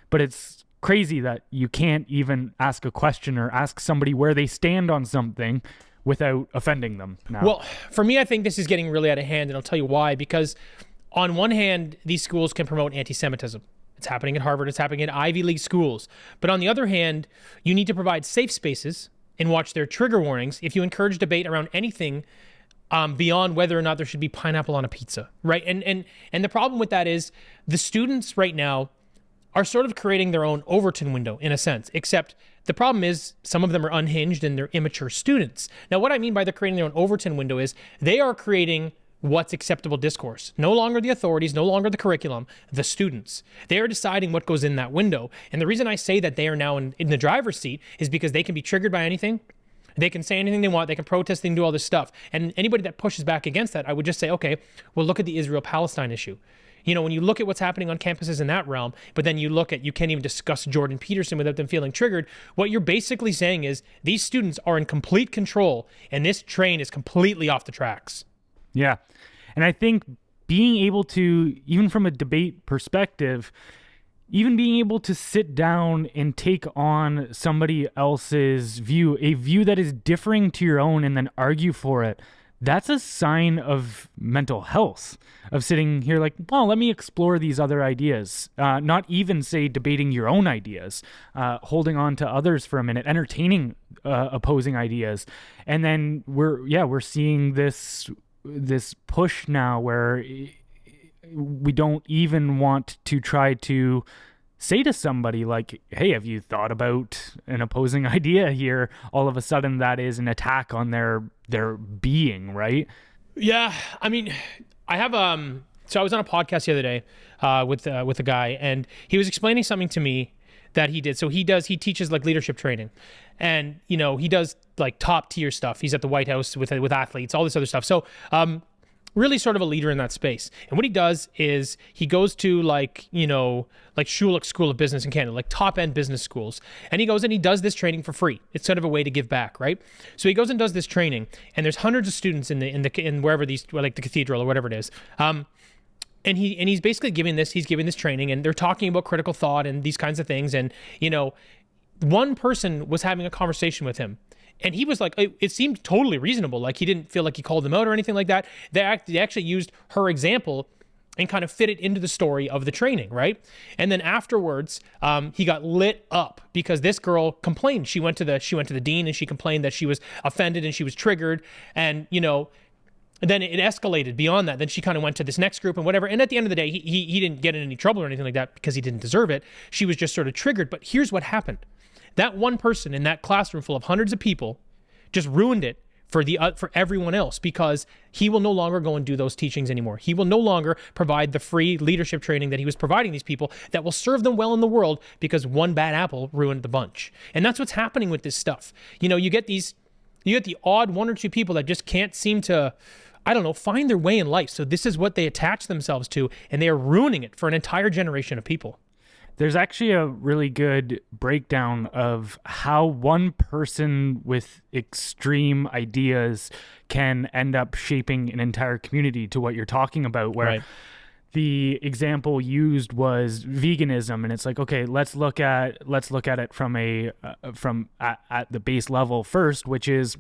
But it's crazy that you can't even ask a question or ask somebody where they stand on something without offending them now. Well, for me, I think this is getting really out of hand, and I'll tell you why. Because on one hand, these schools can promote anti-Semitism. It's happening at Harvard, it's happening at Ivy League schools. But on the other hand, you need to provide safe spaces and watch their trigger warnings if you encourage debate around anything beyond whether or not there should be pineapple on a pizza, right? And the problem with that is the students right now are sort of creating their own Overton window in a sense, except the problem is some of them are unhinged and they're immature students. Now, what I mean by they're creating their own Overton window is they are creating what's acceptable discourse. No longer the authorities, no longer the curriculum, the students. They are deciding what goes in that window. And the reason I say that they are now in the driver's seat is because they can be triggered by anything. They can say anything they want. They can protest. They can do all this stuff. And anybody that pushes back against that, I would just say, okay, well, look at the Israel-Palestine issue. When you look at what's happening on campuses in that realm, but then you can't even discuss Jordan Peterson without them feeling triggered. What you're basically saying is these students are in complete control and this train is completely off the tracks. Yeah. And I think being able to, even from a debate perspective, even being able to sit down and take on somebody else's view, a view that is differing to your own, and then argue for it, that's a sign of mental health, of sitting here like, well, let me explore these other ideas. Not even, say, debating your own ideas, holding on to others for a minute, entertaining opposing ideas. And then we're seeing this push now where we don't even want to try to say to somebody like, hey, have you thought about an opposing idea here? All of a sudden that is an attack on their being, right? Yeah. I mean, I have so I was on a podcast the other day with a guy, and he was explaining something to me that he did. So he teaches like leadership training, and he does like top tier stuff. He's at the White House with athletes, all this other stuff. So really sort of a leader in that space. And what he does is he goes to like Schulich School of Business in Canada, like top end business schools. And he goes and he does this training for free. It's sort of a way to give back, right? So he goes and does this training, and there's hundreds of students in wherever these, like the cathedral or whatever it is. And he's basically giving this training, and they're talking about critical thought and these kinds of things. And, one person was having a conversation with him, and he was like, it seemed totally reasonable. Like he didn't feel like he called them out or anything like that. They actually used her example and kind of fit it into the story of the training, right? And then afterwards, he got lit up because this girl complained. She went to the dean and she complained that she was offended and she was triggered, and then it escalated beyond that. Then she kind of went to this next group and whatever. And at the end of the day, he didn't get in any trouble or anything like that because he didn't deserve it. She was just sort of triggered. But here's what happened: that one person in that classroom full of hundreds of people just ruined it for everyone else, because he will no longer go and do those teachings anymore. He will no longer provide the free leadership training that he was providing these people that will serve them well in the world, because one bad apple ruined the bunch. And that's what's happening with this stuff. You get the odd one or two people that just can't seem to, find their way in life. So this is what they attach themselves to, and they are ruining it for an entire generation of people. There's actually a really good breakdown of how one person with extreme ideas can end up shaping an entire community to what you're talking about, where Right. the example used was veganism. And it's like, okay, let's look at it from at the base level first, which is,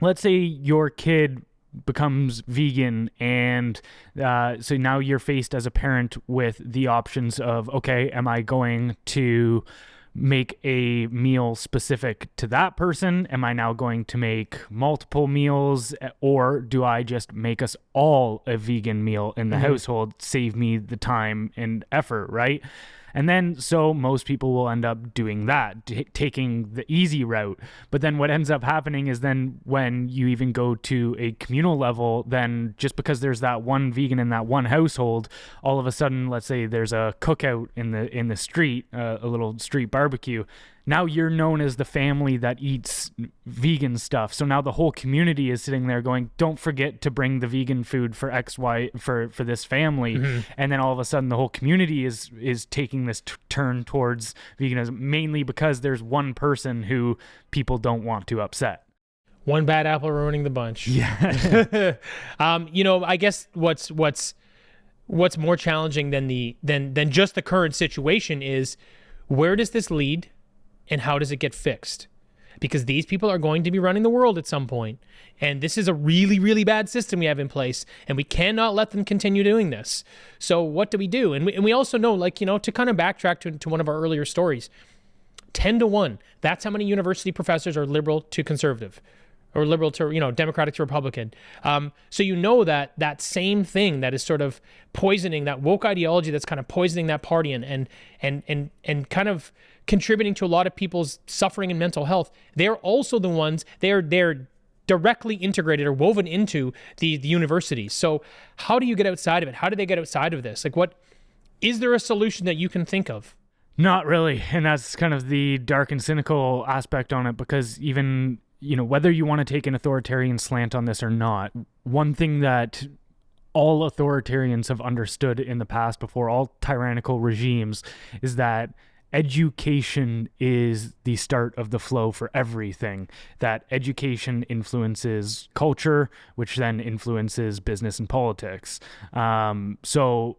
let's say your kid becomes vegan, and so now you're faced as a parent with the options of, okay, am I going to make a meal specific to that person? Am I now going to make multiple meals, or do I just make us all a vegan meal in the household, save me the time and effort, right? And then, so most people will end up doing that, taking the easy route. But then what ends up happening is, then when you even go to a communal level, then just because there's that one vegan in that one household, all of a sudden, let's say there's a cookout in the street, a little street barbecue. Now you're known as the family that eats vegan stuff. So now the whole community is sitting there going, don't forget to bring the vegan food for for this family. And then all of a sudden the whole community is taking this turn towards veganism, mainly because there's one person who people don't want to upset. One bad apple ruining the bunch. Yeah. I guess what's more challenging than just the current situation is, where does this lead? And how does it get fixed? Because these people are going to be running the world at some point. And this is a really, really bad system we have in place. And we cannot let them continue doing this. So what do we do? And we also know, to kind of backtrack to one of our earlier stories, 10-1, that's how many university professors are liberal to conservative, or liberal to, Democratic to Republican. So that same thing that is sort of poisoning, that woke ideology that's kind of poisoning that party and kind of contributing to a lot of people's suffering and mental health, they're also the ones, they're directly integrated or woven into the universities. So how do you get outside of it? How do they get outside of this? Is there a solution that you can think of? Not really. And that's kind of the dark and cynical aspect on it, because even, whether you want to take an authoritarian slant on this or not, one thing that all authoritarians have understood in the past, before all tyrannical regimes, is that education is the start of the flow for everything. That education influences culture, which then influences business and politics. So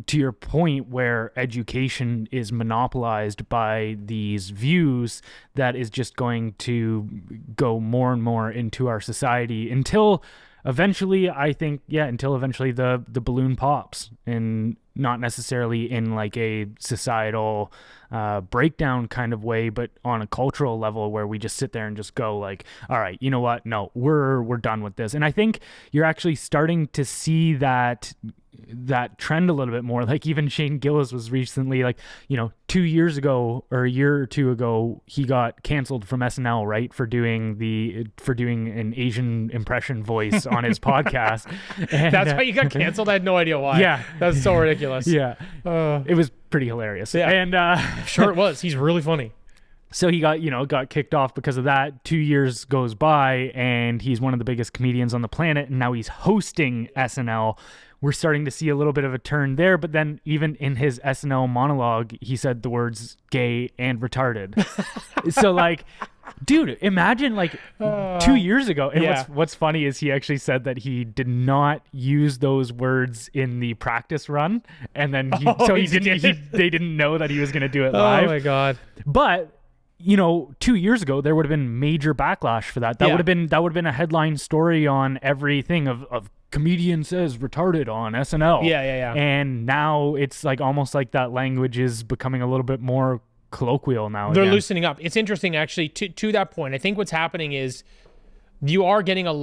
to your point, where education is monopolized by these views, that is just going to go more and more into our society until eventually, the balloon pops, and not necessarily in like a societal breakdown kind of way, but on a cultural level, where we just sit there and just go like, all right, you know what? No, we're done with this. And I think you're actually starting to see that trend a little bit more. Like even Shane Gillis was recently, 2 years ago or a year or two ago, he got canceled from SNL, right, for doing an Asian impression voice on his podcast. And, that's why you got canceled? I had no idea why. Yeah. That's so ridiculous. Yeah. It was pretty hilarious. Yeah. And sure it was. He's really funny. So he got kicked off because of that. 2 years goes by, and he's one of the biggest comedians on the planet, and now he's hosting SNL. We're starting to see a little bit of a turn there, but then even in his SNL monologue, he said the words gay and retarded. So dude, imagine 2 years ago. And yeah. what's funny is he actually said that he did not use those words in the practice run, and then they didn't know that he was going to do it live. Oh my God. But 2 years ago there would have been major backlash for that. That Yeah. would have been a headline story on everything of comedian says retarded on SNL. Yeah. And now it's like almost like that language is becoming a little bit more colloquial now. They're again. loosening up. It's interesting, actually, to that point. I think what's happening is you are getting a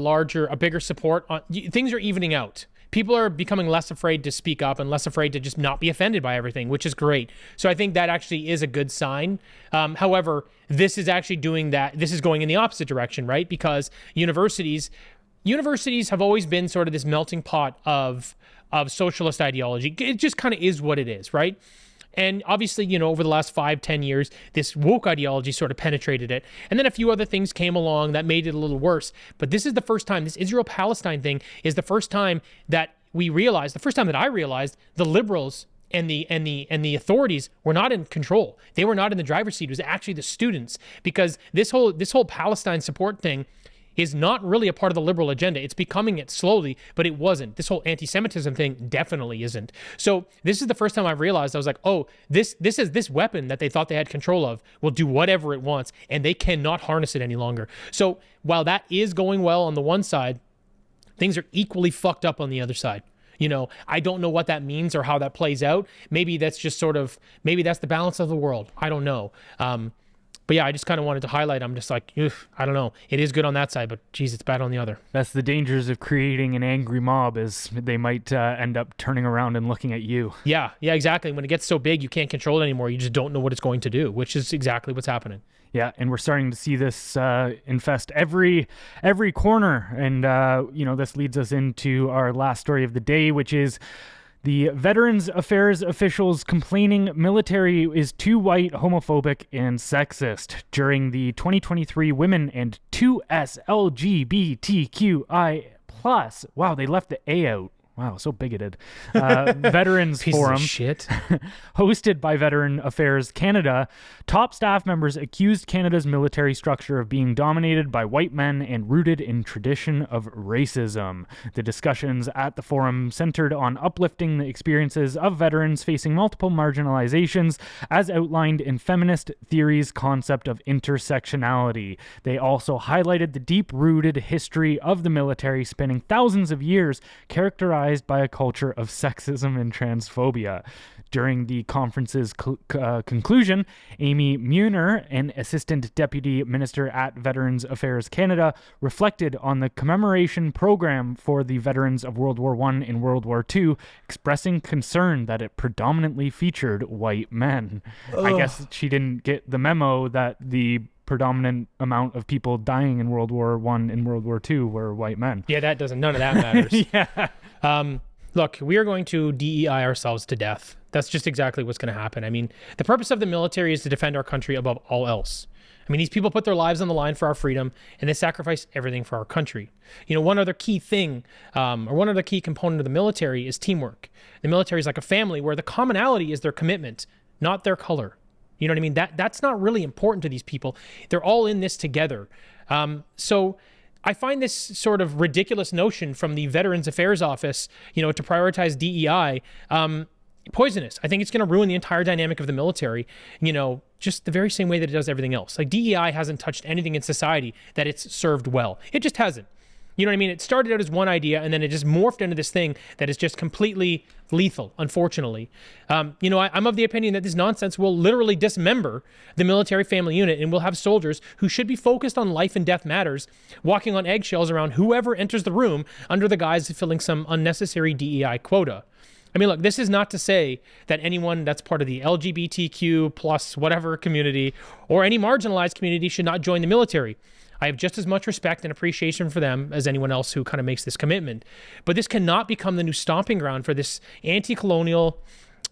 bigger support. Things are evening out. People are becoming less afraid to speak up and less afraid to just not be offended by everything, which is great. So I think that actually is a good sign. However, this is actually doing that. This is going in the opposite direction, right? Because universities have always been sort of this melting pot of socialist ideology. It just kind of is what it is, right? And obviously, over the last 5-10 years, this woke ideology sort of penetrated it. And then a few other things came along that made it a little worse. But this is the first time, this Israel-Palestine thing is the first time that I realized the liberals and the authorities were not in control. They were not in the driver's seat. It was actually the students, because this whole Palestine support thing is not really a part of the liberal agenda. It's becoming it slowly, but it wasn't. This whole anti-Semitism thing definitely isn't. So this is the first time I've realized, I was like, oh, this weapon that they thought they had control of will do whatever it wants, and they cannot harness it any longer. So while that is going well on the one side, things are equally fucked up on the other side. I don't know what that means or how that plays out. Maybe that's just maybe that's the balance of the world. I don't know. But yeah, I just kind of wanted to highlight, I'm just like, I don't know. It is good on that side, but geez, it's bad on the other. That's the dangers of creating an angry mob, is they might end up turning around and looking at you. Yeah, exactly. When it gets so big, you can't control it anymore. You just don't know what it's going to do, which is exactly what's happening. Yeah, and we're starting to see this infest every corner. And, this leads us into our last story of the day, which is the Veterans Affairs officials complaining military is too white, homophobic, and sexist during the 2023 Women and 2S LGBTQI+. Wow, they left the A out. Wow, so bigoted. Veterans Forum, of shit. hosted by Veteran Affairs Canada. Top staff members accused Canada's military structure of being dominated by white men and rooted in tradition of racism. The discussions at the forum centered on uplifting the experiences of veterans facing multiple marginalizations, as outlined in feminist theory's concept of intersectionality. They also highlighted the deep-rooted history of the military spanning thousands of years, characterized by a culture of sexism and transphobia. During the conference's conclusion, Amy Muir, an Assistant Deputy Minister at Veterans Affairs Canada, reflected on the commemoration program for the veterans of World War I and World War II, expressing concern that it predominantly featured white men. Ugh. I guess she didn't get the memo that the predominant amount of people dying in World War I and World War II were white men. Yeah, none of that matters. Yeah. Look, we are going to DEI ourselves to death. That's just exactly what's going to happen. I mean, the purpose of the military is to defend our country above all else. I mean, these people put their lives on the line for our freedom, and they sacrifice everything for our country. One other key thing, or one other key component of the military is teamwork. The military is like a family where the commonality is their commitment, not their color. You know what I mean? That's not really important to these people. They're all in this together. So I find this sort of ridiculous notion from the Veterans Affairs Office, to prioritize DEI, poisonous. I think it's going to ruin the entire dynamic of the military, just the very same way that it does everything else. Like, DEI hasn't touched anything in society that it's served well. It just hasn't. You know what I mean? It started out as one idea, and then it just morphed into this thing that is just completely lethal, unfortunately. I'm of the opinion that this nonsense will literally dismember the military family unit, and we'll have soldiers who should be focused on life and death matters, walking on eggshells around whoever enters the room under the guise of filling some unnecessary DEI quota. I mean, look, this is not to say that anyone that's part of the LGBTQ plus whatever community or any marginalized community should not join the military. I have just as much respect and appreciation for them as anyone else who kind of makes this commitment. But this cannot become the new stomping ground for this anti-colonial,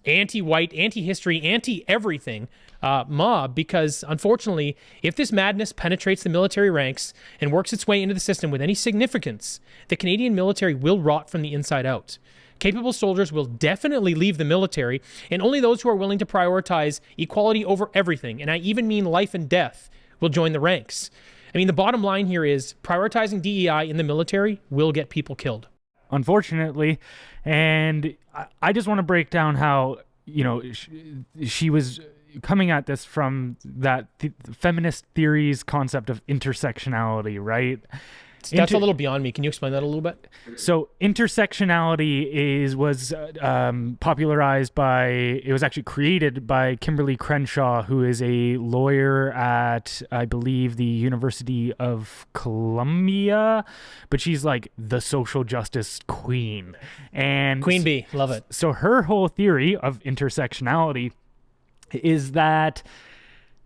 anti-white, anti-history, anti-everything mob, because unfortunately, if this madness penetrates the military ranks and works its way into the system with any significance, the Canadian military will rot from the inside out. Capable soldiers will definitely leave the military, and only those who are willing to prioritize equality over everything, and I even mean life and death, will join the ranks. I mean, the bottom line here is prioritizing DEI in the military will get people killed. Unfortunately. And I just want to break down how, she was coming at this from that feminist theory's concept of intersectionality, right? That's a little beyond me. Can you explain that a little bit? So intersectionality was popularized by, it was actually created by Kimberly Crenshaw, who is a lawyer at, I believe, the University of Columbia, but she's like the social justice queen. And Queen Bee, love it. So her whole theory of intersectionality is that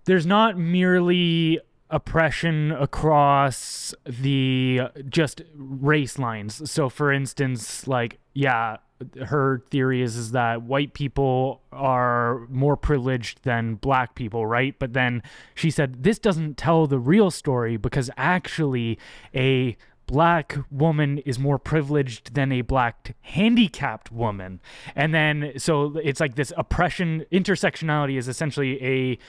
there's not merely oppression across the just race lines. So for instance, like, yeah, her theory is that white people are more privileged than black people, right? But then she said this doesn't tell the real story, because actually a black woman is more privileged than a black handicapped woman. And then so it's like this oppression. Intersectionality is essentially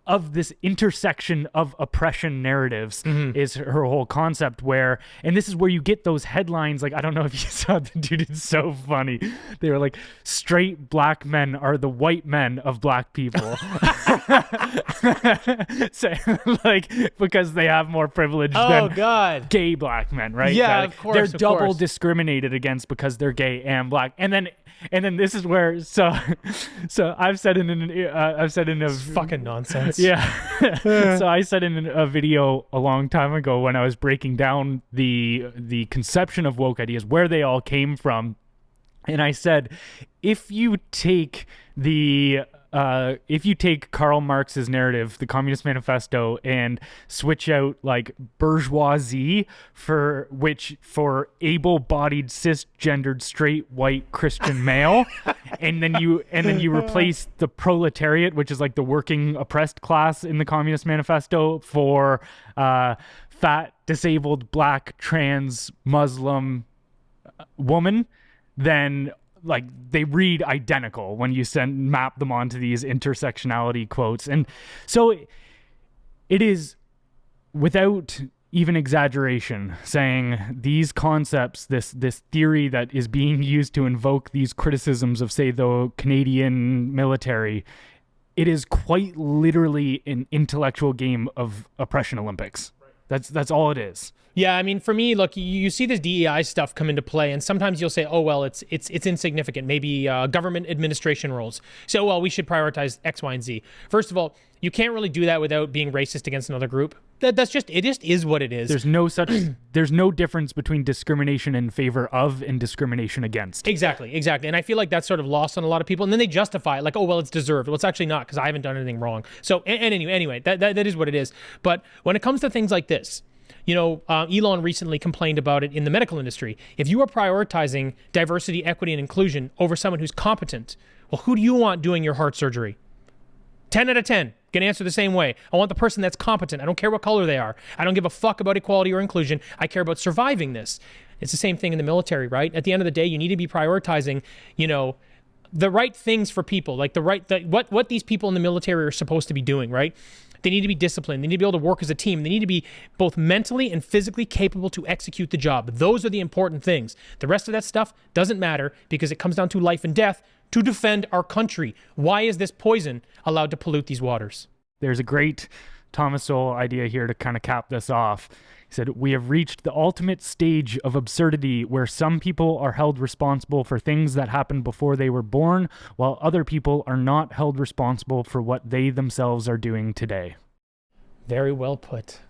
of this intersection of oppression narratives is her whole concept, where, and this is where you get those headlines, like, I don't know if you saw the dude, it's so funny. They were like, straight black men are the white men of black people. So, like, because they have more privilege than gay black men, right? Yeah, like, of course. they're of double course. discriminated against because they're gay and black. And then this is where, so I've said in a It's fucking nonsense. yeah. So I said in a video a long time ago, when I was breaking down the conception of woke ideas, where they all came from, and I said, if you take Karl Marx's narrative, the Communist Manifesto, and switch out like bourgeoisie for able-bodied, cisgendered, straight, white Christian male, and then you replace the proletariat, which is like the working oppressed class in the Communist Manifesto, for fat, disabled, black, trans, Muslim woman, then like they read identical when you map them onto these intersectionality quotes. And so it is, without even exaggeration, saying these concepts, this theory that is being used to invoke these criticisms of, say, the Canadian military, it is quite literally an intellectual game of oppression Olympics. That's all it is. Yeah, I mean, for me, look, you see this DEI stuff come into play, and sometimes you'll say, oh, well, it's insignificant. Maybe government administration roles. So, well, we should prioritize X, Y, and Z. First of all, you can't really do that without being racist against another group. It just is what it is. There's no difference between discrimination in favor of and discrimination against. Exactly. And I feel like that's sort of lost on a lot of people, and then they justify it like, oh, well, it's deserved. Well, it's actually not, because I haven't done anything wrong. So, anyway, that is what it is. But when it comes to things like this, Elon recently complained about it in the medical industry. If you are prioritizing diversity, equity, and inclusion over someone who's competent, well, who do you want doing your heart surgery? 10 out of 10 can answer the same way. I want the person that's competent. I don't care what color they are. I don't give a fuck about equality or inclusion. I care about surviving this. It's the same thing in the military, right? At the end of the day, you need to be prioritizing, the right things for people, like what these people in the military are supposed to be doing, right? They need to be disciplined. They need to be able to work as a team. They need to be both mentally and physically capable to execute the job. Those are the important things. The rest of that stuff doesn't matter, because it comes down to life and death to defend our country. Why is this poison allowed to pollute these waters? There's a great Thomas Sowell idea here to kind of cap this off. He said, we have reached the ultimate stage of absurdity, where some people are held responsible for things that happened before they were born, while other people are not held responsible for what they themselves are doing today. Very well put.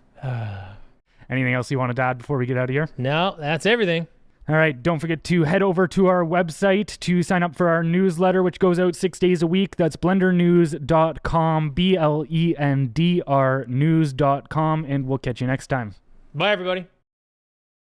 Anything else you wanted to add before we get out of here? No, that's everything. All right, don't forget to head over to our website to sign up for our newsletter, which goes out 6 days a week. That's blendrnews.com, BLENDR news.com, and we'll catch you next time. Bye, everybody.